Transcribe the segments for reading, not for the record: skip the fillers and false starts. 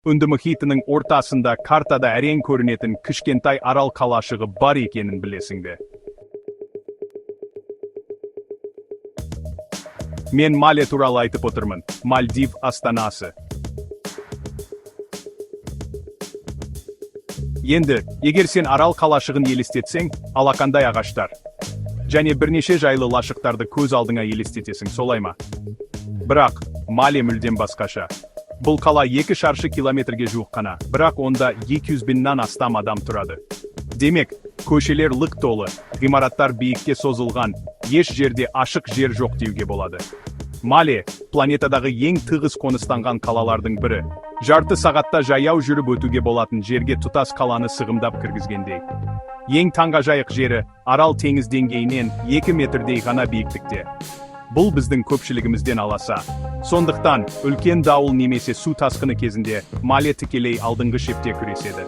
Үнді мұхитының ортасында картада әрең көрінетін кішкентай арал қалашығы бар екенін білесің бе? Мен Мале туралы айтып отырмын. Мальдив астанасы. Енді, егер сен арал қалашығын елестетсең, алақандай ағаштар. Және бірнеше жайлы лашықтарды көз алдыңа елестетесің, солай ма? Бірақ, Мале мүлдем басқаша. Бұл қала 2 шаршы километрге жуық қана, бірақ онда 200 000-нан астам адам тұрады. Демек, көшелер лық толы, ғимараттар биікке созылған, еш жерде ашық жер жоқ деуге болады. Мале, планетадағы ең тығыз қоныстанған қалалардың бірі. Жарты сағатта жаяу жүріп өтуге болатын жерге тұтас қаланы сығымдап кіргізгендей. Ең таңғажайық жері, арал теңіз деңгейінен 2 метрдей ғана биіктікте. Бұл біздің көпшілігімізден аласа. Сондықтан, үлкен дауыл немесе су тасқыны кезінде Мале тікелей алдыңғы шепте күреседі.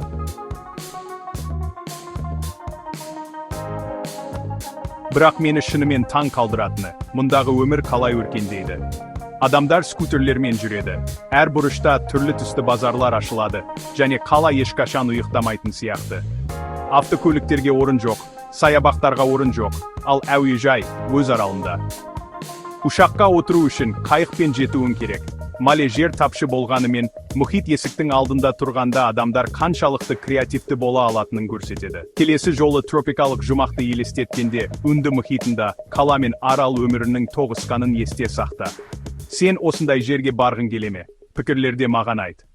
Бірақ мені шынымен таң қалдыратыны, мұндағы өмір қалай өркендейді. Адамдар скутерлермен жүреді. Әр бұрышта түрлі түсті базарлар ашылады, және қала ешқашан ұйықтамайтын сияқты. Автокөліктерге орын жоқ, саябақтарға орын жоқ, ал әуежай өз аралында. Ұшаққа отыру үшін қайықпен жетуің керек. Мале жер тапшы болғанымен, мұхит есіктің алдында тұрғанда адамдар қаншалықты креативті бола алатынын көрсетеді. Келесі жолы тропикалық жұмақты елестеткенде, Үнді мұхитында қала мен арал өмірінің тоғысқанын есте сақта. Сен осындай жерге барғың келе ме? Пікірлерде маған айт.